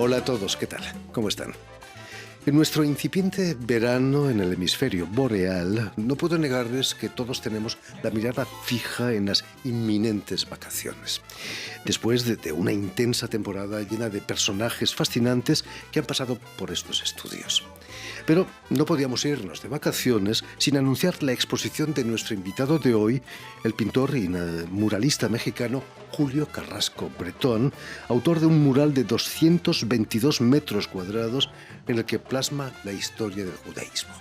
Hola a todos, ¿qué tal? ¿Cómo están? En nuestro incipiente verano en el hemisferio boreal, no puedo negarles que todos tenemos la mirada fija en las inminentes vacaciones. Después de una intensa temporada llena de personajes fascinantes que han pasado por estos estudios. Pero no podíamos irnos de vacaciones sin anunciar la exposición de nuestro invitado de hoy, el pintor y muralista mexicano Julio Carrasco Bretón, autor de un mural de 222 metros cuadrados en el que plasma la historia del judaísmo.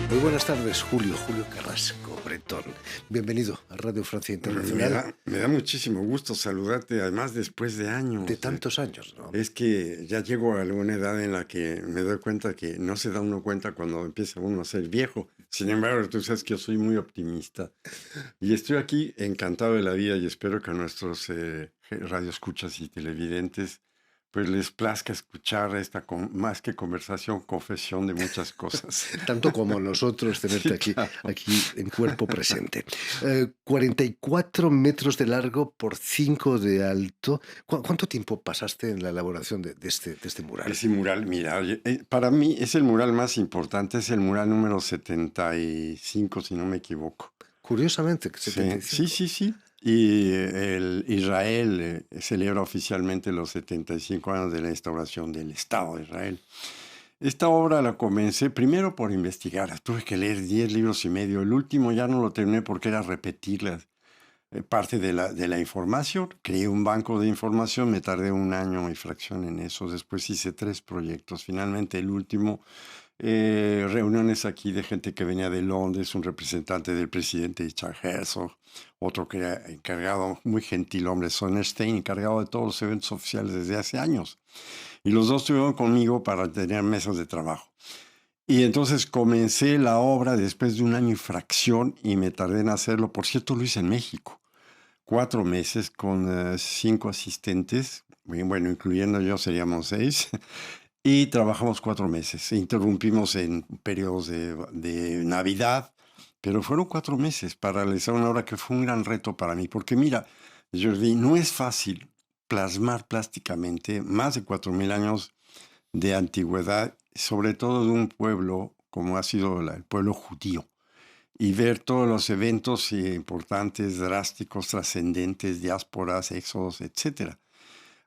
Muy buenas tardes, Julio Carrasco Bretón. Bienvenido a Radio Francia Internacional. Me da muchísimo gusto saludarte, además después de años. De tantos años, ¿no? Es que ya llego a alguna edad en la que me doy cuenta que no se da uno cuenta cuando empieza uno a ser viejo. Sin embargo, tú sabes que yo soy muy optimista. Y estoy aquí encantado de la vida y espero que a nuestros radioescuchas y televidentes pues les plazca escuchar esta más que conversación, confesión de muchas cosas. Tanto como nosotros tenerte Sí, aquí, claro. aquí en cuerpo presente. 44 metros de largo por 5 de alto. ¿Cuánto tiempo pasaste en la elaboración de este mural? Ese mural, mira, para mí es el mural más importante, es el mural número 75, si no me equivoco. Curiosamente, que Sí, 75. sí. Y el Israel celebra oficialmente los 75 años de la instauración del Estado de Israel. Esta obra la comencé primero por investigar. Tuve que leer 10 libros y medio. El último ya no lo terminé porque era repetir parte de la información. Creé un banco de información, me tardé un año y fracción en eso. Después hice 3 proyectos. Finalmente el último, reuniones aquí de gente que venía de Londres, un representante del presidente Richard Herzog, otro que era encargado, muy gentil hombre, Sonnerstein, encargado de todos los eventos oficiales desde hace años. Y los dos estuvieron conmigo para tener mesas de trabajo. Y entonces comencé la obra después de un año y fracción y me tardé en hacerlo. Por cierto, lo hice en México. 4 meses con 5 asistentes, bueno, incluyendo yo seríamos 6, y trabajamos 4 meses. Interrumpimos en periodos de Navidad, pero fueron 4 meses para realizar una obra que fue un gran reto para mí, porque mira, Jordi, no es fácil plasmar plásticamente más de 4,000 años de antigüedad, sobre todo de un pueblo como ha sido el pueblo judío, y ver todos los eventos importantes, drásticos, trascendentes, diásporas, éxodos, etcétera.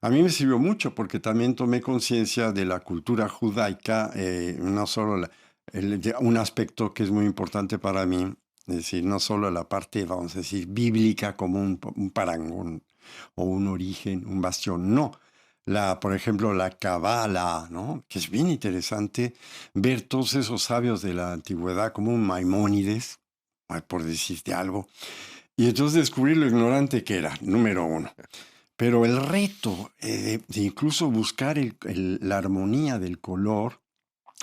A mí me sirvió mucho porque también tomé conciencia de la cultura judaica, no solo un aspecto que es muy importante para mí, es decir, no solo la parte, vamos a decir, bíblica como un parangón o un origen, un bastión, no. Por ejemplo, la Kabbalah, ¿no? Que es bien interesante ver todos esos sabios de la antigüedad como un Maimónides, por decirte algo, y entonces descubrir lo ignorante que era, número uno. Pero el reto de incluso buscar la armonía del color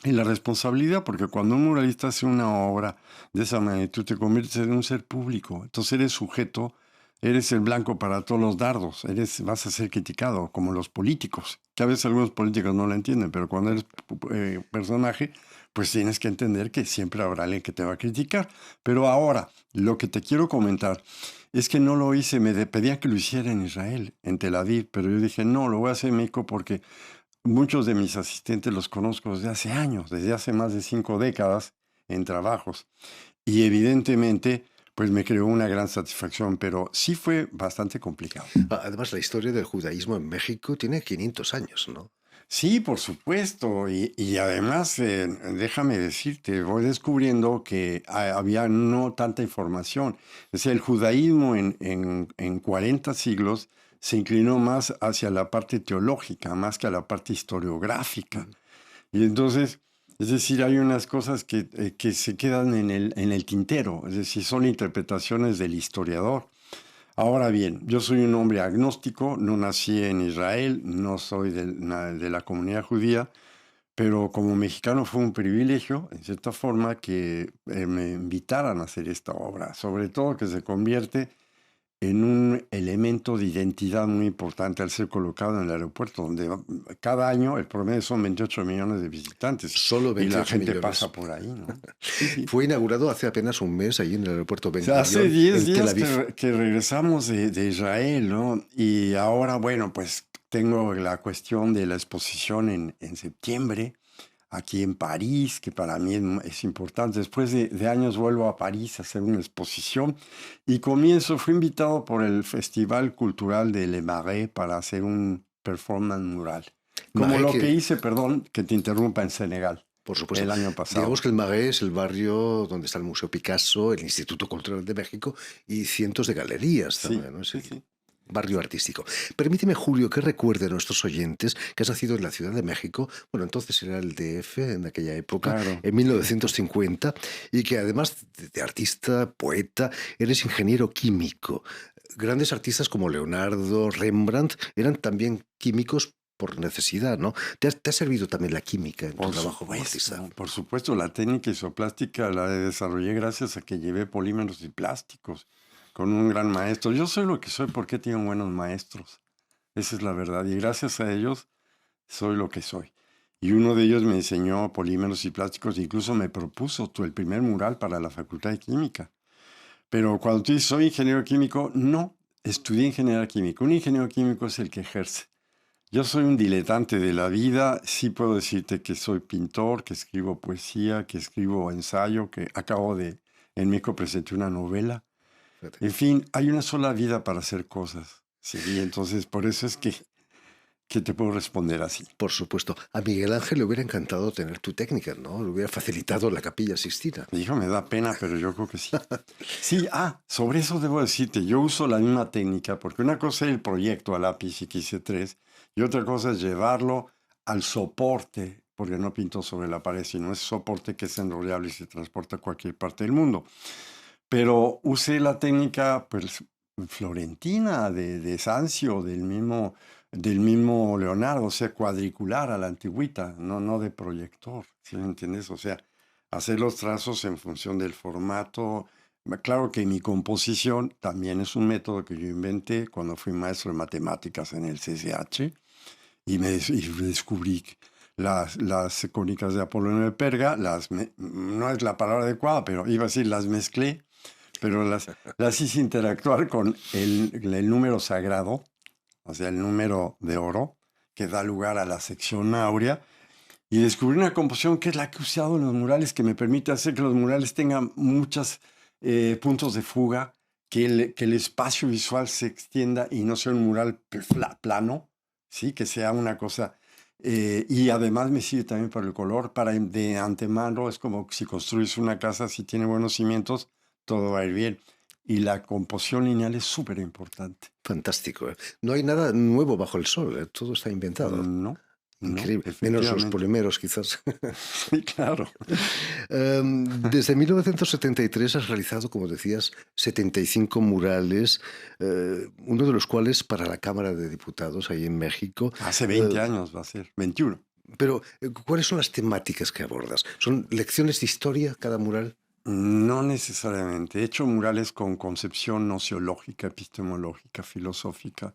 y la responsabilidad, porque cuando un muralista hace una obra de esa magnitud te conviertes en un ser público, entonces eres sujeto, eres el blanco para todos los dardos, vas a ser criticado como los políticos, que a veces algunos políticos no lo entienden, pero cuando eres personaje, pues tienes que entender que siempre habrá alguien que te va a criticar. Pero ahora, lo que te quiero comentar es que no lo hice, pedían que lo hiciera en Israel, en Tel Aviv, pero yo dije, no, lo voy a hacer en México porque muchos de mis asistentes los conozco desde hace años, desde hace más de 5 décadas en trabajos. Y evidentemente, pues me creó una gran satisfacción, pero sí fue bastante complicado. Además, la historia del judaísmo en México tiene 500 años, ¿no? Sí, por supuesto. Y además, déjame decirte, voy descubriendo que había no tanta información. Es decir, el judaísmo en 40 siglos se inclinó más hacia la parte teológica, más que a la parte historiográfica. Y entonces, es decir, hay unas cosas que se quedan en el tintero, es decir, son interpretaciones del historiador. Ahora bien, yo soy un hombre agnóstico, no nací en Israel, no soy de la comunidad judía, pero como mexicano fue un privilegio, en cierta forma, que me invitaran a hacer esta obra, sobre todo que se convierte en un elemento de identidad muy importante al ser colocado en el aeropuerto, donde cada año el promedio son 28 millones de visitantes Solo y la 28 gente millones. pasa por ahí, ¿no? Sí, sí. Fue inaugurado hace apenas un mes allí en el aeropuerto Ben O sea, hace Gurion, 10 en Tel días Aviv. que regresamos de Israel, ¿no? Y ahora, bueno, pues tengo la cuestión de la exposición en septiembre, aquí en París, que para mí es importante. Después de años vuelvo a París a hacer una exposición y fui invitado por el Festival Cultural de Le Marais para hacer un performance mural. Como Marais, lo que que, hice, perdón, que te interrumpa, en Senegal por supuesto, el año digamos pasado. que el Marais es el barrio donde está el Museo Picasso, el Instituto Cultural de México y cientos de galerías Sí, también, ¿no? Es sí, el sí. barrio artístico. Permíteme, Julio, que recuerde a nuestros oyentes que has nacido en la Ciudad de México, bueno, entonces era el DF en aquella época, Claro. en 1950, y que además de artista, poeta, eres ingeniero químico. Grandes artistas como Leonardo, Rembrandt, eran también químicos por necesidad, ¿no? ¿Te ha servido también la química en tu trabajo como artista? Por supuesto, la técnica isoplástica la desarrollé gracias a que llevé polímeros y plásticos con un gran maestro. Yo soy lo que soy porque tengo buenos maestros. Esa es la verdad. Y gracias a ellos soy lo que soy. Y uno de ellos me enseñó polímeros y plásticos, incluso me propuso el primer mural para la Facultad de Química. Pero cuando tú dices soy ingeniero químico, no, estudié ingeniería química. Un ingeniero químico es el que ejerce. Yo soy un diletante de la vida, sí puedo decirte que soy pintor, que escribo poesía, que escribo ensayo, en México presenté una novela. Fíjate. En fin, hay una sola vida para hacer cosas. Sí, y entonces por eso es que te puedo responder así. Por supuesto. A Miguel Ángel le hubiera encantado tener tu técnica, ¿no? Le hubiera facilitado la Capilla Sixtina. Hijo, me da pena, pero yo creo que sí. Sí, sobre eso debo decirte, yo uso la misma técnica, porque una cosa es el proyecto a lápiz y quise tres, y otra cosa es llevarlo al soporte, porque no pinto sobre la pared, sino es soporte que es enrollable y se transporta a cualquier parte del mundo. Pero usé la técnica, pues, florentina, de Sanzio, del mismo Leonardo, o sea, cuadricular a la antigüita, no de proyector, ¿sí me entiendes? O sea, hacer los trazos en función del formato. Claro que mi composición también es un método que yo inventé cuando fui maestro de matemáticas en el CCH y descubrí que las cónicas de Apolonio de Perga, no es la palabra adecuada, pero iba a decir las mezclé, pero las hice interactuar con el número sagrado, o sea, el número de oro, que da lugar a la sección áurea, y descubrí una composición que es la que he usado en los murales, que me permite hacer que los murales tengan muchos puntos de fuga, que el espacio visual se extienda y no sea un mural plano, ¿sí? Que sea una cosa... y además me sirve también para el color, de antemano, es como si construyes una casa, si tiene buenos cimientos, todo va a ir bien. Y la composición lineal es súper importante. Fantástico, ¿eh? No hay nada nuevo bajo el sol, ¿eh? Todo está inventado. No, Increíble. Menos los efectivamente. polimeros, quizás. Sí, claro. Desde 1973 has realizado, como decías, 75 murales, uno de los cuales para la Cámara de Diputados ahí en México. Hace Eh, 20 años va a ser, 21. pero, ¿cuáles son las temáticas que abordas? ¿Son lecciones de historia cada mural? No necesariamente. He hecho murales con concepción nociológica, epistemológica, filosófica.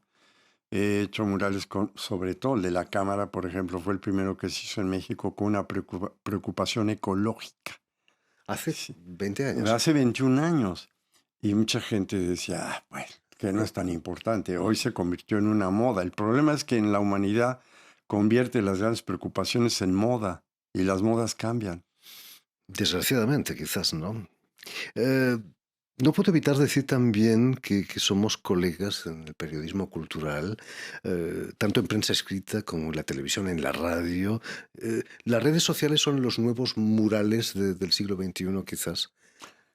He hecho murales sobre todo el de la Cámara, por ejemplo, fue el primero que se hizo en México con una preocupación ecológica. Hace Sí. 20 años. Hace 21 años. Y mucha gente decía, pues, que no es tan importante. Hoy se convirtió en una moda. El problema es que en la humanidad convierte las grandes preocupaciones en moda y las modas cambian. Desgraciadamente, quizás, ¿no? Eh, no puedo evitar decir también que somos colegas en el periodismo cultural, tanto en prensa escrita como en la televisión, en la radio. Las redes sociales son los nuevos murales del siglo XXI, quizás.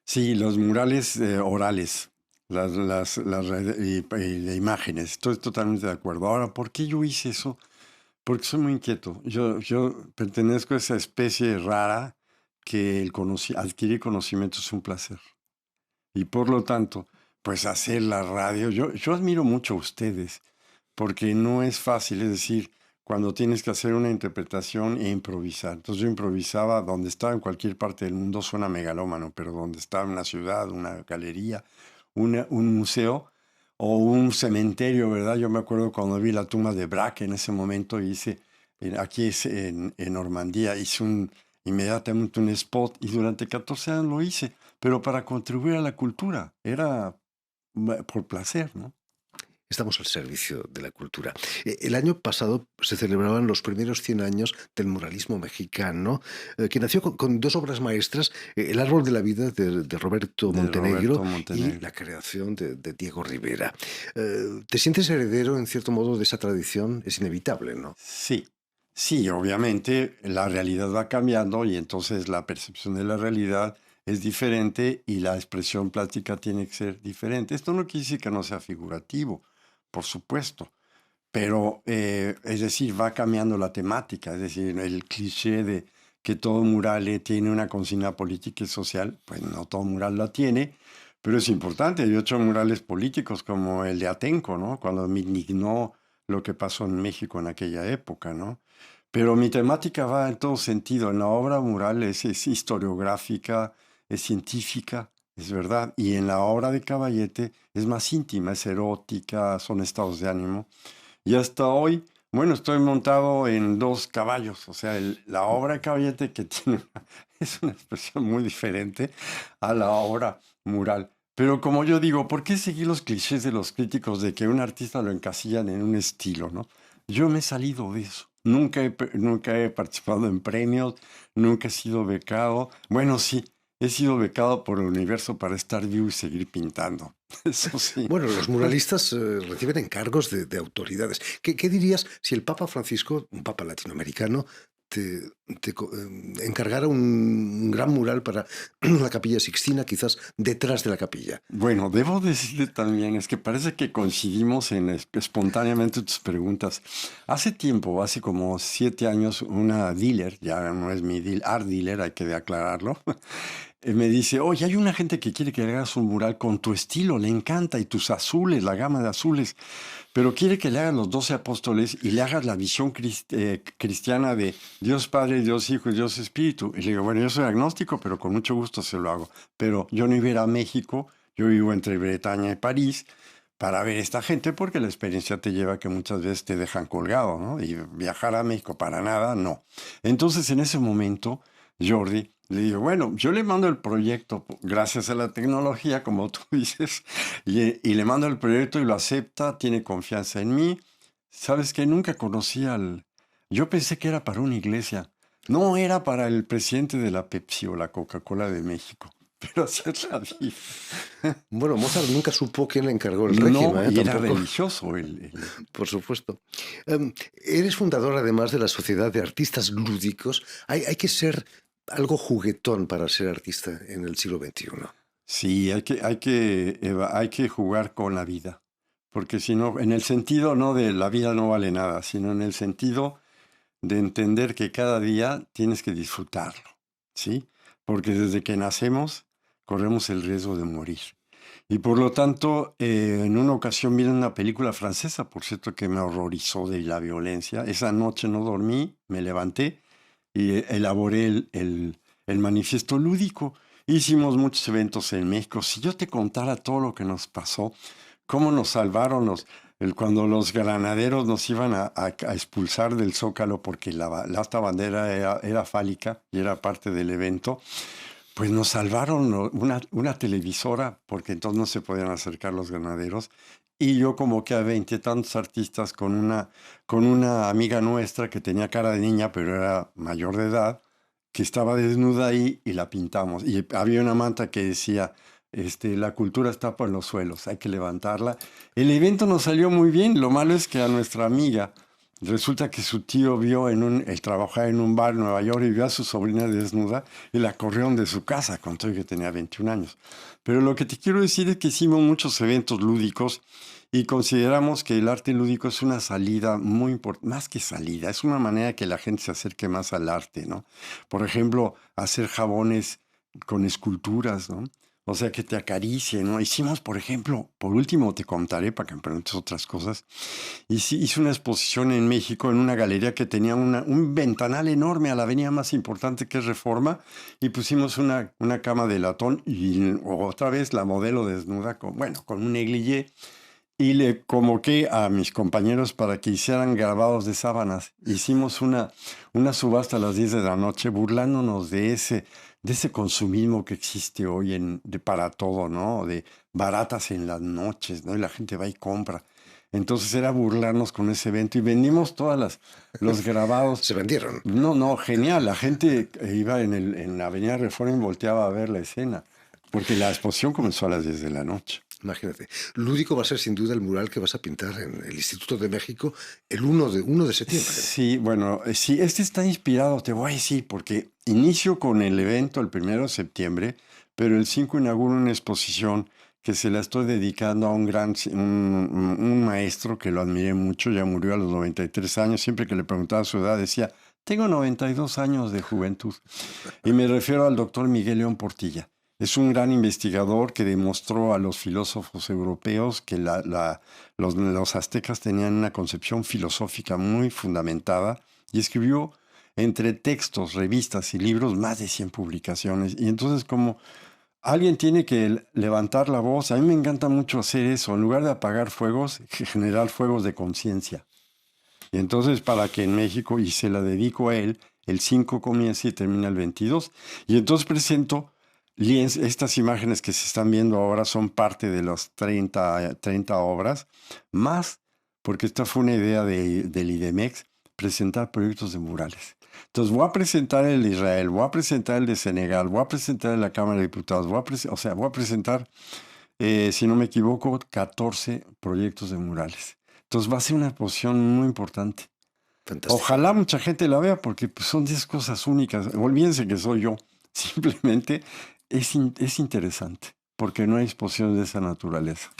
Sí, los murales orales, y de imágenes, estoy totalmente de acuerdo. Ahora, ¿por qué yo hice eso? Porque soy muy inquieto. Yo pertenezco a esa especie rara que adquirir conocimiento es un placer. Y por lo tanto, pues hacer la radio. Yo admiro mucho a ustedes, porque no es fácil, es decir, cuando tienes que hacer una interpretación e improvisar. Entonces yo improvisaba donde estaba en cualquier parte del mundo, suena megalómano, pero donde estaba una ciudad, una galería, un museo o un cementerio, ¿verdad? Yo me acuerdo cuando vi la tumba de Braque en ese momento, aquí en Normandía, inmediatamente un spot y durante 14 años lo hice, pero para contribuir a la cultura, era por placer, ¿no? Estamos al servicio de la cultura. El año pasado se celebraban los primeros 100 años del muralismo mexicano, que nació con dos obras maestras, El árbol de la vida de Roberto De Montenegro Roberto y Montenegro. la creación de Diego Rivera. ¿Te sientes heredero, en cierto modo, de esa tradición? Es inevitable, ¿no? Sí, sí, obviamente la realidad va cambiando y entonces la percepción de la realidad es diferente y la expresión plástica tiene que ser diferente. Esto no quiere decir que no sea figurativo, por supuesto, pero es decir, va cambiando la temática, es decir, el cliché de que todo mural tiene una consigna política y social, pues no todo mural la tiene, pero es importante. Yo he hecho murales políticos como el de Atenco, ¿no? Cuando me indignó lo que pasó en México en aquella época, ¿no? Pero mi temática va en todo sentido. En la obra mural es historiográfica, es científica, es verdad. Y en la obra de Caballete es más íntima, es erótica, son estados de ánimo. Y hasta hoy, bueno, estoy montado en dos caballos. O sea, la obra de Caballete que tiene es una expresión muy diferente a la obra mural. Pero como yo digo, ¿por qué seguir los clichés de los críticos de que un artista lo encasillan en un estilo, ¿no? Yo me he salido de eso. Nunca he participado en premios, nunca he sido becado. Bueno, sí, he sido becado por el universo para estar vivo y seguir pintando. Eso sí. Bueno, los muralistas reciben encargos de autoridades. ¿Qué dirías si el Papa Francisco, un papa latinoamericano, te encargara un gran mural para la Capilla Sixtina, quizás detrás de la capilla? Bueno, debo decirte también, es que parece que coincidimos en espontáneamente tus preguntas. Hace tiempo, hace como 7 años, una dealer, ya no es mi art dealer, hay que aclararlo, me dice, oye, hay una gente que quiere que le hagas un mural con tu estilo, le encanta, y tus azules, la gama de azules, pero quiere que le hagas los 12 apóstoles y le hagas la visión cristiana de Dios Padre, Dios Hijo y Dios Espíritu. Y le digo, bueno, yo soy agnóstico, pero con mucho gusto se lo hago. Pero yo no iba a ir a México, yo vivo entre Bretaña y París, para ver a esta gente, porque la experiencia te lleva a que muchas veces te dejan colgado, ¿no? Y viajar a México para nada, no. Entonces, en ese momento, Jordi, le digo, bueno, yo le mando el proyecto gracias a la tecnología, como tú dices, y le mando el proyecto y lo acepta, tiene confianza en mí. ¿Sabes qué? Nunca conocí al... Yo pensé que era para una iglesia. No, era para el presidente de la Pepsi o la Coca-Cola de México. Pero así es la vida. Bueno, Mozart nunca supo quién le encargó el No, régimen, y era tampoco, religioso. por supuesto. Eres fundador, además, de la Sociedad de Artistas Lúdicos. Hay que ser algo juguetón para ser artista en el siglo XXI. Sí, hay que jugar con la vida. Porque si no, en el sentido no de la vida no vale nada, sino en el sentido de entender que cada día tienes que disfrutarlo, ¿sí? Porque desde que nacemos corremos el riesgo de morir. Y por lo tanto, en una ocasión vi una película francesa, por cierto, que me horrorizó de la violencia. Esa noche no dormí, me levanté y elaboré el manifiesto lúdico. Hicimos muchos eventos en México. Si yo te contara todo lo que nos pasó, cómo nos salvaron cuando los granaderos nos iban a expulsar del Zócalo porque la esta bandera era fálica y era parte del evento, pues nos salvaron una televisora porque entonces no se podían acercar los granaderos. Y yo como que a 20 tantos artistas con una amiga nuestra que tenía cara de niña pero era mayor de edad, que estaba desnuda ahí y la pintamos. Y había una manta que decía, la cultura está por los suelos, hay que levantarla. El evento nos salió muy bien, lo malo es que a nuestra amiga resulta que su tío vio él trabajaba en un bar en Nueva York y vio a su sobrina desnuda y la corrieron de su casa, contó que tenía 21 años. Pero lo que te quiero decir es que hicimos muchos eventos lúdicos y consideramos que el arte lúdico es una salida muy importante, más que salida, es una manera que la gente se acerque más al arte, ¿no? Por ejemplo, hacer jabones con esculturas, ¿no? O sea, que te acaricie, ¿no? Hicimos, por ejemplo, por último te contaré para que me preguntes otras cosas. Hice una exposición en México en una galería que tenía un ventanal enorme a la avenida más importante que es Reforma y pusimos una cama de latón y otra vez la modelo desnuda con un negligé y le convoqué a mis compañeros para que hicieran grabados de sábanas. Hicimos una subasta a las 10 de la noche burlándonos de ese consumismo que existe hoy para todo, ¿no? De baratas en las noches, ¿no? Y la gente va y compra. Entonces era burlarnos con ese evento y vendimos los grabados. Se vendieron. No, genial. La gente iba en la Avenida Reforma y volteaba a ver la escena, porque la exposición comenzó a las 10 de la noche. Imagínate. Lúdico va a ser sin duda el mural que vas a pintar en el Instituto de México el 1 de septiembre. Sí, sí, este está inspirado, te voy a decir, porque inicio con el evento el 1 de septiembre, pero el 5 inauguro una exposición que se la estoy dedicando a un maestro que lo admiré mucho, ya murió a los 93 años, siempre que le preguntaba su edad decía, tengo 92 años de juventud. Y me refiero al doctor Miguel León Portilla. Es un gran investigador que demostró a los filósofos europeos que los aztecas tenían una concepción filosófica muy fundamentada y escribió entre textos, revistas y libros más de 100 publicaciones. Y entonces como alguien tiene que levantar la voz, a mí me encanta mucho hacer eso, en lugar de apagar fuegos, generar fuegos de conciencia. Y entonces para que en México, y se la dedico a él, el 5 comienza y termina el 22. Y entonces presento estas imágenes que se están viendo ahora son parte de las 30 obras, más porque esta fue una idea del IDEMEX, presentar proyectos de murales. Entonces voy a presentar el de Israel, voy a presentar el de Senegal, voy a presentar el de la Cámara de Diputados, voy a presentar, si no me equivoco, 14 proyectos de murales. Entonces va a ser una exposición muy importante. Fantástico. Ojalá mucha gente la vea porque pues, son 10 cosas únicas. Olvídense que soy yo. Simplemente es interesante porque no hay exposiciones de esa naturaleza.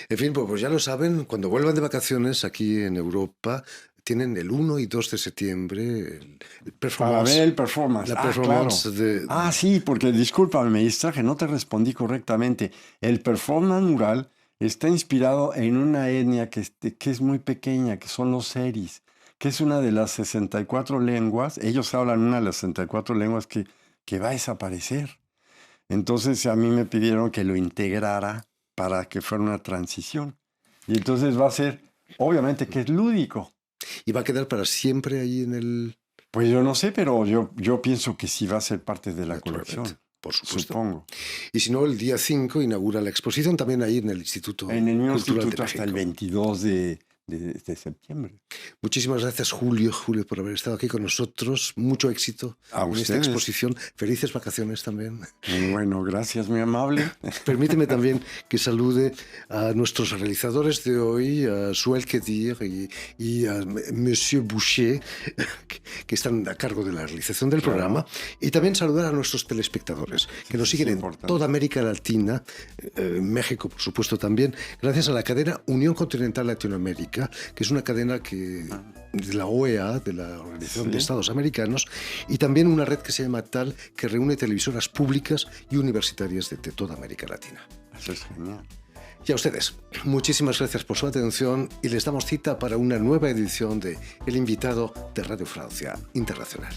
En fin, pues ya lo saben, cuando vuelvan de vacaciones aquí en Europa, tienen el 1 y 2 de septiembre el performance. Para ver el performance. La performance claro. Sí, porque discúlpame, me distraje, no te respondí correctamente. El performance mural está inspirado en una etnia que es muy pequeña, que son los seris, que es una de las 64 lenguas. Ellos hablan una de las 64 lenguas que va a desaparecer. Entonces a mí me pidieron que lo integrara para que fuera una transición. Y entonces va a ser, obviamente que es lúdico. ¿Y va a quedar para siempre ahí en el...? Pues yo no sé, pero yo pienso que sí va a ser parte de la colección. Por supuesto. Supongo. Y si no, el día 5 inaugura la exposición también ahí en el Instituto En el mismo Cultural instituto de hasta México. el 22 de septiembre. Muchísimas gracias, Julio, por haber estado aquí con nosotros. Mucho éxito A en esta ustedes. Exposición. Felices vacaciones también. Bueno, gracias, muy amable. Permíteme también que salude a nuestros realizadores de hoy, a Suel Kedir y a Monsieur Boucher, que están a cargo de la realización del programa. Y también saludar a nuestros telespectadores, que nos siguen en toda América Latina, México, por supuesto, también, gracias a la cadena Unión Continental Latinoamérica, que es una cadena de la OEA, de la Organización de Estados Americanos, y también una red que se llama TAL, que reúne televisoras públicas y universitarias de toda América Latina. Eso es genial. Y a ustedes, muchísimas gracias por su atención y les damos cita para una nueva edición de El Invitado de Radio Francia Internacional.